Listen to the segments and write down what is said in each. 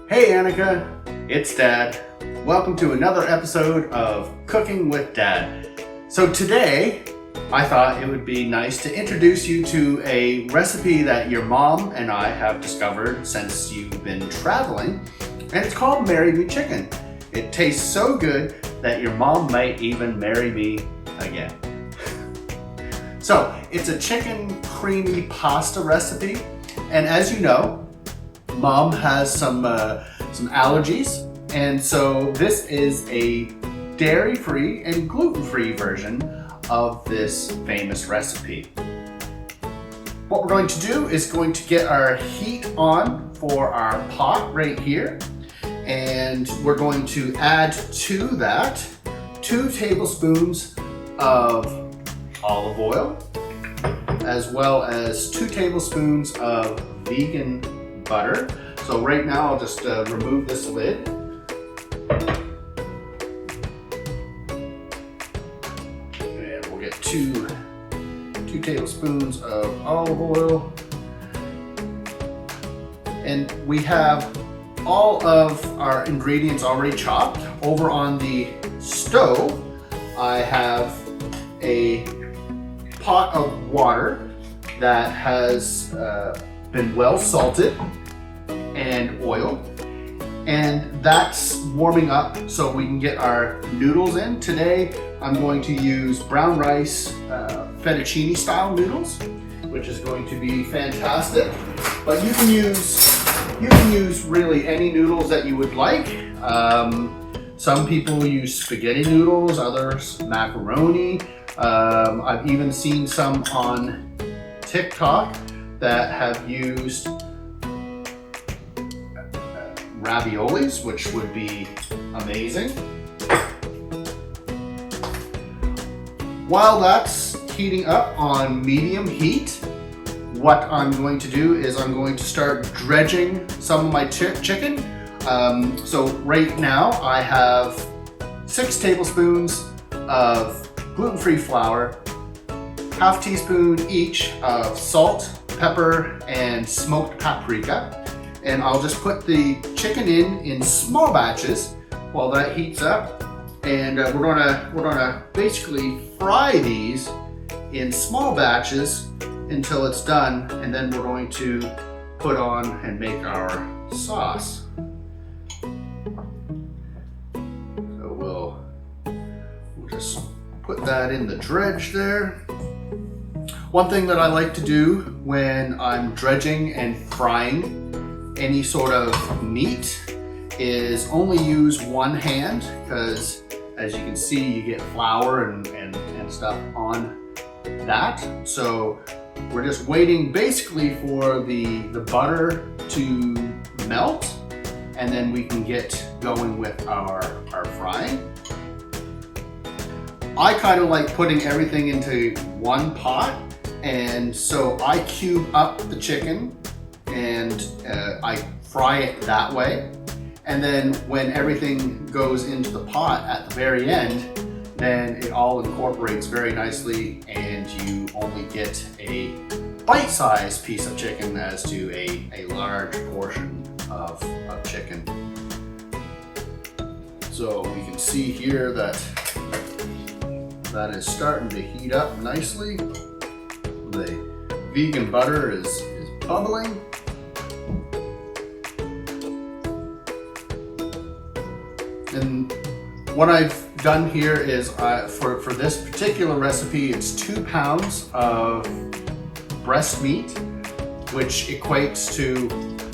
Hey Annika, it's Dad. Welcome to another episode of Cooking with Dad. So today, I thought it would be nice to introduce you to a recipe that your mom and I have discovered since you've been traveling, and it's called Marry Me Chicken. It tastes so good that your mom might even marry me again. So, it's a chicken creamy pasta recipe, and as you know, Mom has some allergies, and so this is a dairy-free and gluten-free version of this famous recipe. What we're going to do is going to get our heat on for our pot right here, and we're going to add to that 2 tablespoons of olive oil, as well as 2 tablespoons of vegan butter. So right now I'll just remove this lid. And we'll get 2 tablespoons of olive oil. And we have all of our ingredients already chopped. Over on the stove, I have a pot of water that has been well salted and oiled, and that's warming up so we can get our noodles in. Today I'm going to use brown rice fettuccine style noodles, which is going to be fantastic, but you can use really any noodles that you would like. Some people use spaghetti noodles, others macaroni. I've even seen some on TikTok that have used raviolis, which would be amazing. While that's heating up on medium heat, what I'm going to do is I'm going to start dredging some of my chicken. So right now I have 6 tablespoons of gluten-free flour, half teaspoon each of salt, pepper, and smoked paprika. And I'll just put the chicken in small batches while that heats up. And we're gonna basically fry these in small batches until it's done, and then we're going to put on and make our sauce. So we'll just put that in the dredge there. One thing that I like to do when I'm dredging and frying any sort of meat is only use one hand, because as you can see, you get flour and stuff on that. So we're just waiting basically for the butter to melt, and then we can get going with our frying. I kind of like putting everything into one pot, and so I cube up the chicken and I fry it that way. And then when everything goes into the pot at the very end, then it all incorporates very nicely, and you only get a bite-sized piece of chicken as to a large portion of chicken. So we can see here that is starting to heat up nicely. The vegan butter is bubbling. And what I've done here is for this particular recipe, it's 2 pounds of breast meat, which equates to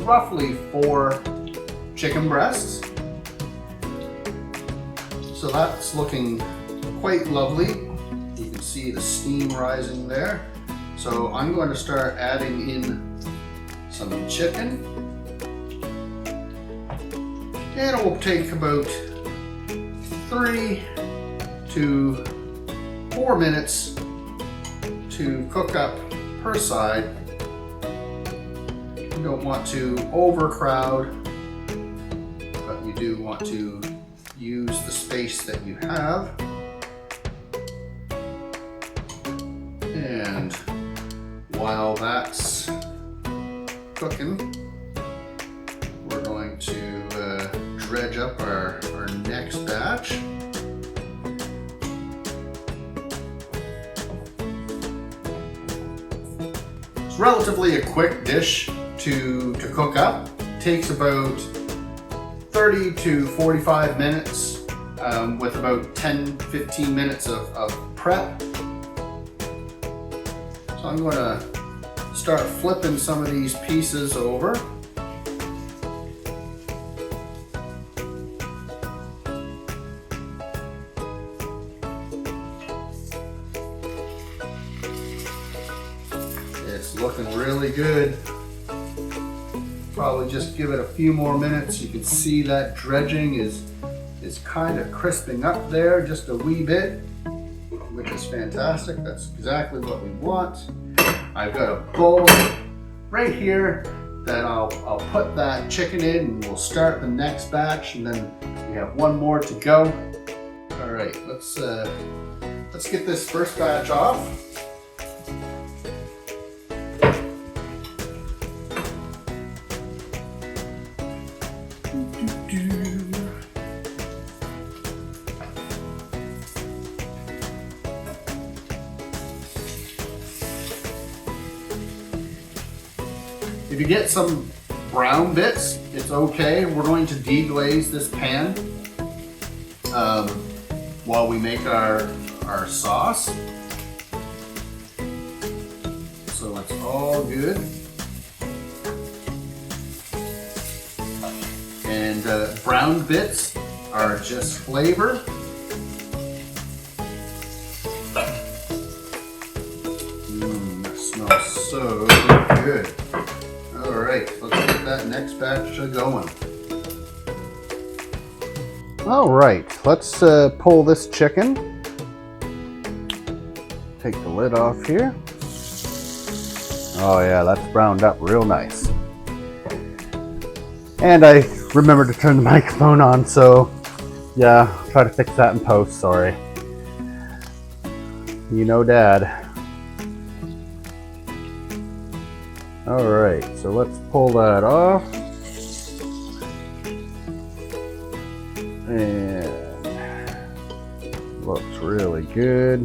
roughly 4 chicken breasts. So that's looking quite lovely. You can see the steam rising there. So I'm going to start adding in some chicken. And it will take about 3 to 4 minutes to cook up per side. You don't want to overcrowd, but you do want to use the space that you have. And while that's cooking, we're going to dredge up our next batch. It's relatively a quick dish to cook up. It takes about 30 to 45 minutes with about 10-15 minutes of prep. So I'm going to start flipping some of these pieces over. It's looking really good. Probably just give it a few more minutes. You can see that dredging is kind of crisping up there just a wee bit, which is fantastic. That's exactly what we want. I've got a bowl right here that I'll put that chicken in, and we'll start the next batch, and then we have one more to go. All right, let's get this first batch off. If you get some brown bits, it's okay. We're going to deglaze this pan while we make our sauce. So it's all good. And brown bits are just flavor. That smells so good. All right, let's get that next batch going. All right, let's pull this chicken. Take the lid off here. Oh yeah, that's browned up real nice. And I remembered to turn the microphone on, so yeah, I'll try to fix that in post, sorry. You know Dad. All right, so let's pull that off. And looks really good.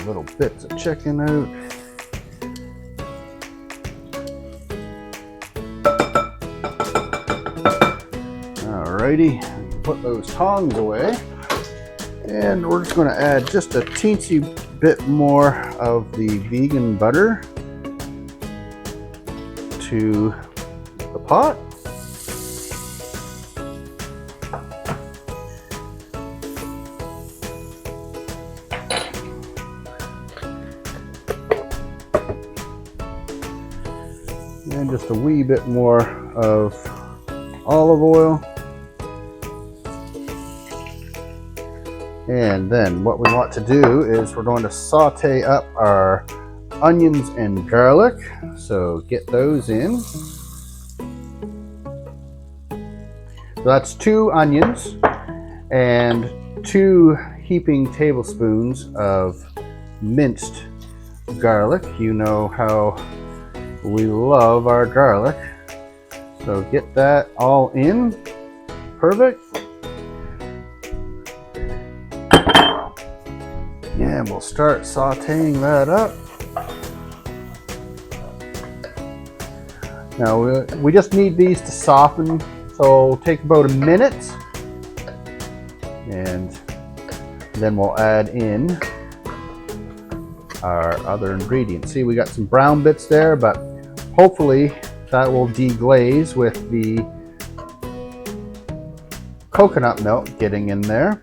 Little bits of chicken out. Alrighty, put those tongs away, and we're just going to add just a teensy bit more of the vegan butter to the pot. And just a wee bit more of olive oil. And then what we want to do is we're going to saute up our onions and garlic. So get those in. So that's 2 onions and 2 heaping tablespoons of minced garlic. You know how we love our garlic. So get that all in. Perfect. And we'll start sauteing that up. Now we just need these to soften, so it'll take about a minute. And then we'll add in our other ingredients. See, we got some brown bits there, but hopefully that will deglaze with the coconut milk getting in there.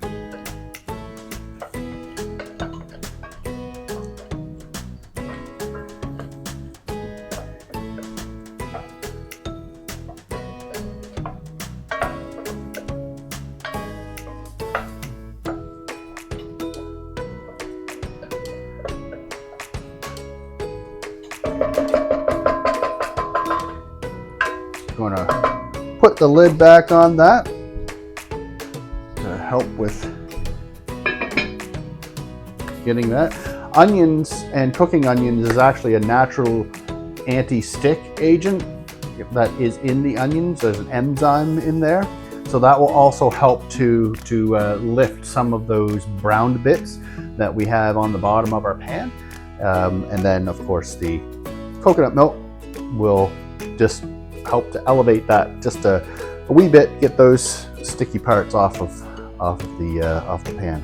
Gonna put the lid back on that to help with getting that. Onions and cooking onions is actually a natural anti-stick agent that is in the onions. There's an enzyme in there. So that will also help to lift some of those browned bits that we have on the bottom of our pan. And then of course the coconut milk will just help to elevate that just a wee bit, get those sticky parts off the pan.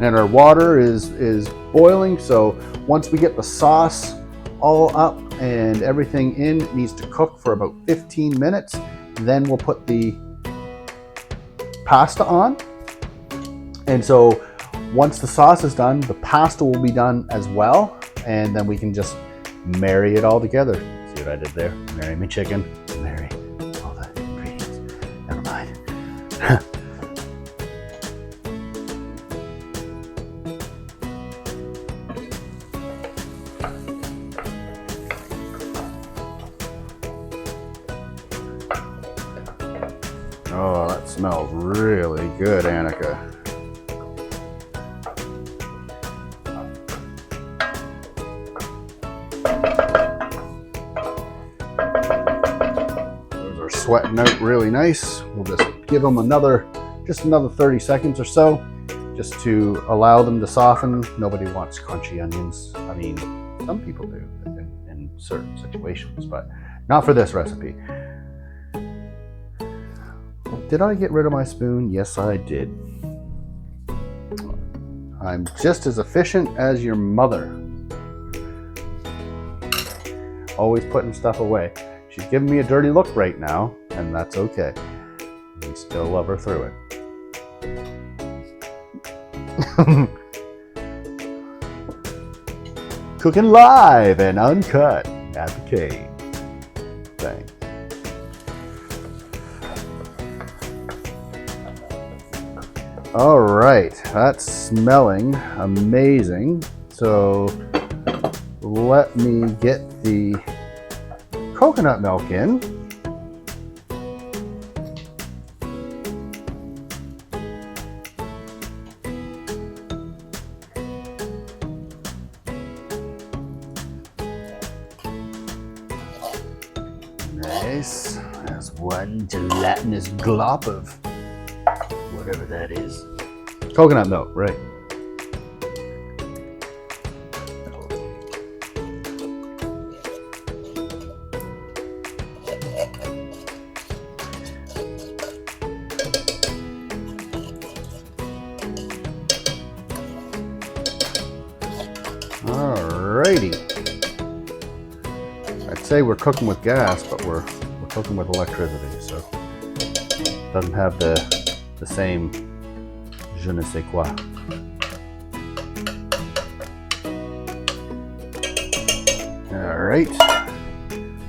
And our water is boiling, so once we get the sauce all up and everything in, it needs to cook for about 15 minutes. Then we'll put the pasta on. And so once the sauce is done, the pasta will be done as well, and then we can just marry it all together. See what I did there? Marry me chicken, marry all the ingredients. Never mind. Oh, that smells really good, Annika. Those are sweating out really nice. We'll just give them another 30 seconds or so, just to allow them to soften. Nobody wants crunchy onions. I mean, some people do in certain situations, but not for this recipe. Did I get rid of my spoon? Yes, I did. I'm just as efficient as your mother. Always putting stuff away. She's giving me a dirty look right now, and that's okay. We still love her through it. Cooking live and uncut at the cave. Thanks. All right, that's smelling amazing. So let me get the coconut milk in. Nice. That's one gelatinous glop of whatever that is. Coconut milk, right. Alrighty. I'd say we're cooking with gas, but we're cooking with electricity, so it doesn't have the same je ne sais quoi. All right,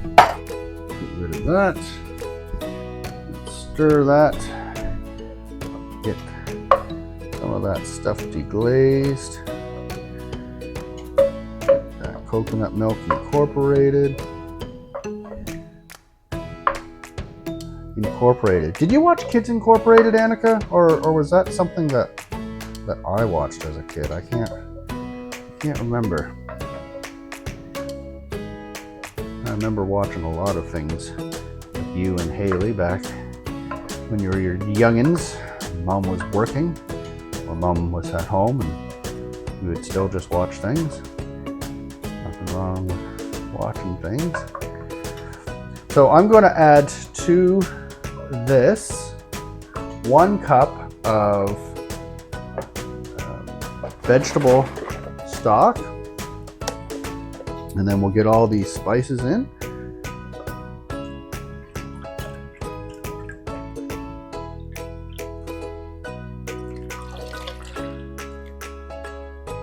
get rid of that. Stir that. Get some of that stuff deglazed. Get that coconut milk incorporated. Did you watch Kids Incorporated, Annika, or was that something that I watched as a kid? I can't remember. I remember watching a lot of things with you and Haley back when you were your youngins. Mom was working, or Mom was at home, and you would still just watch things. Nothing wrong with watching things. So I'm going to add to this 1 cup of vegetable stock, and then we'll get all these spices in.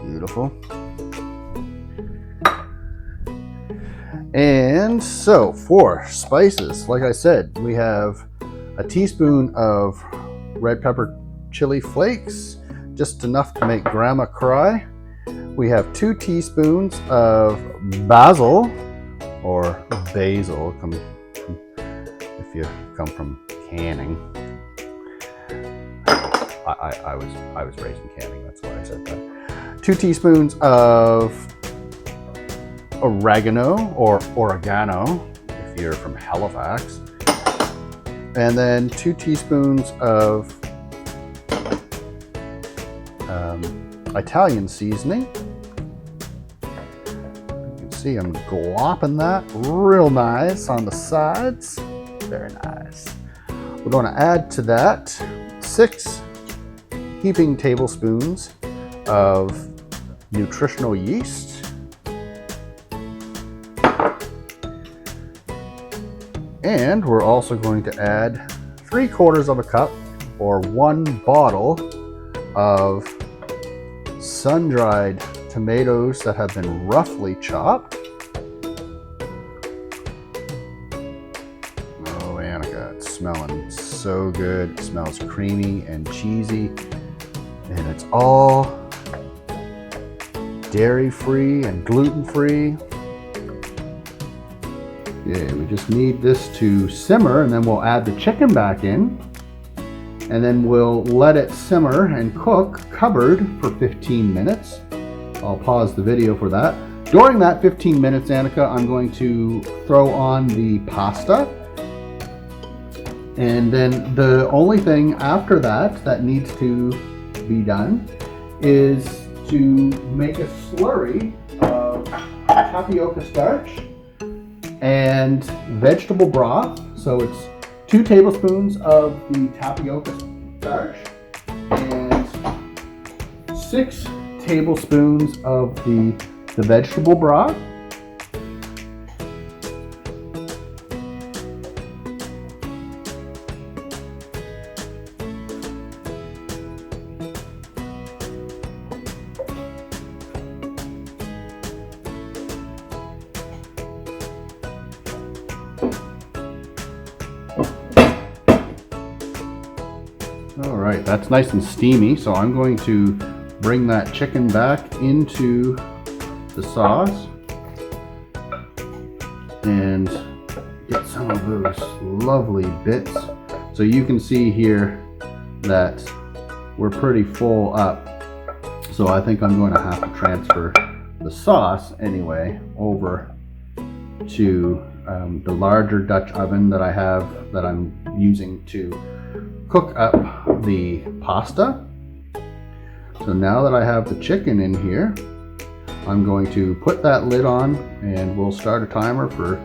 Beautiful. And so for spices, like I said, we have a teaspoon of red pepper chili flakes, just enough to make grandma cry. We have 2 teaspoons of basil, or basil, if if you come from canning. I was raised in canning, that's why I said that. 2 teaspoons of oregano or oregano if you're from Halifax. And then 2 teaspoons of Italian seasoning. You can see I'm glopping that real nice on the sides. Very nice. We're going to add to that 6 heaping tablespoons of nutritional yeast. And we're also going to add 3/4 of a cup or 1 bottle of sun-dried tomatoes that have been roughly chopped. Oh, Annika, it's smelling so good. It smells creamy and cheesy, and it's all dairy-free and gluten-free. Yeah, we just need this to simmer, and then we'll add the chicken back in, and then we'll let it simmer and cook covered for 15 minutes. I'll pause the video for that. During that 15 minutes, Annika, I'm going to throw on the pasta. And then the only thing after that needs to be done is to make a slurry of tapioca starch and vegetable broth. So it's 2 tablespoons of the tapioca starch and 6 tablespoons of the vegetable broth. All right, that's nice and steamy, so I'm going to bring that chicken back into the sauce and get some of those lovely bits. So you can see here that we're pretty full up, so I think I'm going to have to transfer the sauce anyway over to the larger Dutch oven that I have, that I'm using to cook up the pasta. So now that I have the chicken in here, I'm going to put that lid on and we'll start a timer for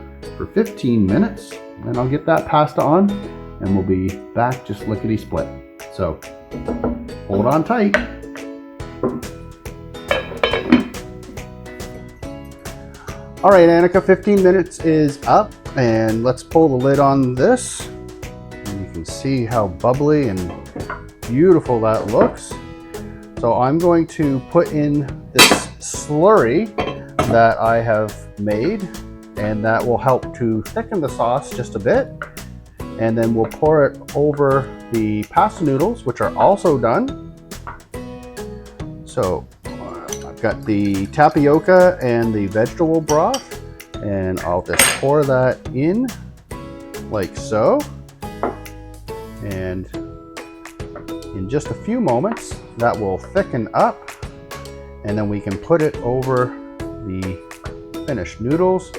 15 minutes, and I'll get that pasta on and we'll be back just lickety split. So hold on tight. All right, Annika, 15 minutes is up, and let's pull the lid on this. And you can see how bubbly and beautiful that looks. So I'm going to put in this slurry that I have made, and that will help to thicken the sauce just a bit. And then we'll pour it over the pasta noodles, which are also done. So I've got the tapioca and the vegetable broth, and I'll just pour that in like so. And in just a few moments, that will thicken up, and then we can put it over the finished noodles.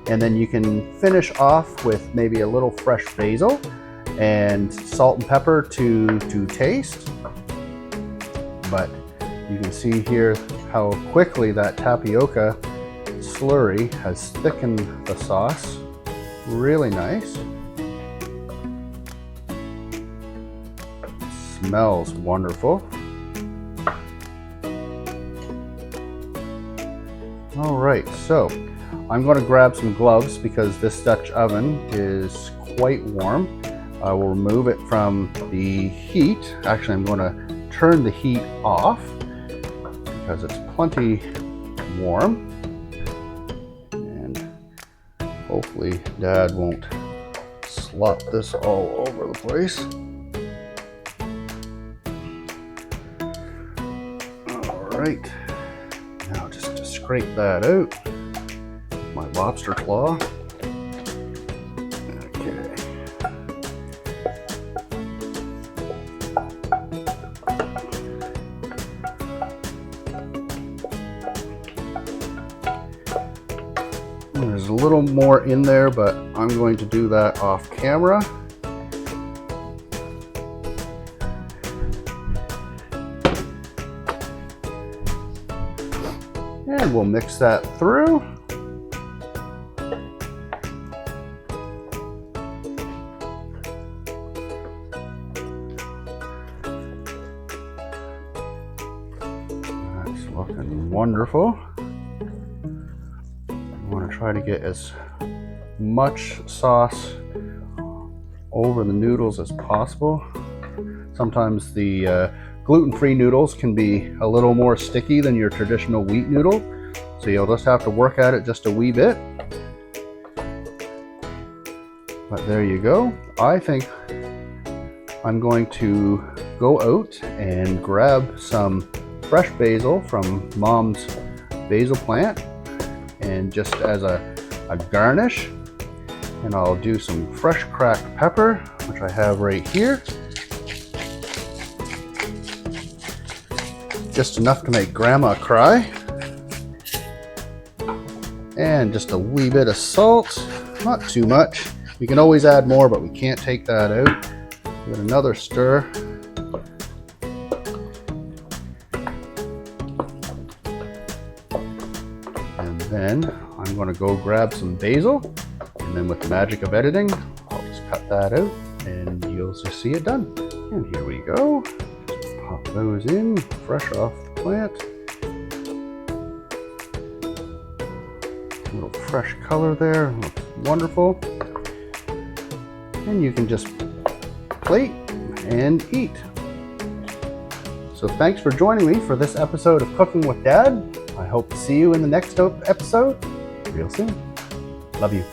And then you can finish off with maybe a little fresh basil and salt and pepper to taste. But you can see here how quickly that tapioca slurry has thickened the sauce. Really nice. Smells wonderful. All right, so I'm going to grab some gloves because this Dutch oven is quite warm. I will remove it from the heat. Actually, I'm going to turn the heat off because it's plenty warm. And hopefully Dad won't slop this all over the place. All right, now just to scrape that out. My lobster claw. Okay. little more in there, but I'm going to do that off camera. And we'll mix that through. That's looking wonderful. I want to try to get as much sauce over the noodles as possible. Sometimes the gluten-free noodles can be a little more sticky than your traditional wheat noodle, so you'll just have to work at it just a wee bit. But there you go. I think I'm going to go out and grab some fresh basil from Mom's basil plant, and just as a garnish, and I'll do some fresh cracked pepper, which I have right here. Just enough to make Grandma cry. And just a wee bit of salt, not too much. We can always add more, but we can't take that out. Give it another stir. And then I'm going to go grab some basil, and then with the magic of editing, I'll just cut that out and you'll just see it done. And here we go. Pop those in, fresh off the plant. A little fresh color there, looks wonderful. And you can just plate and eat. So thanks for joining me for this episode of Cooking with Dad. I hope to see you in the next episode real soon. Love you.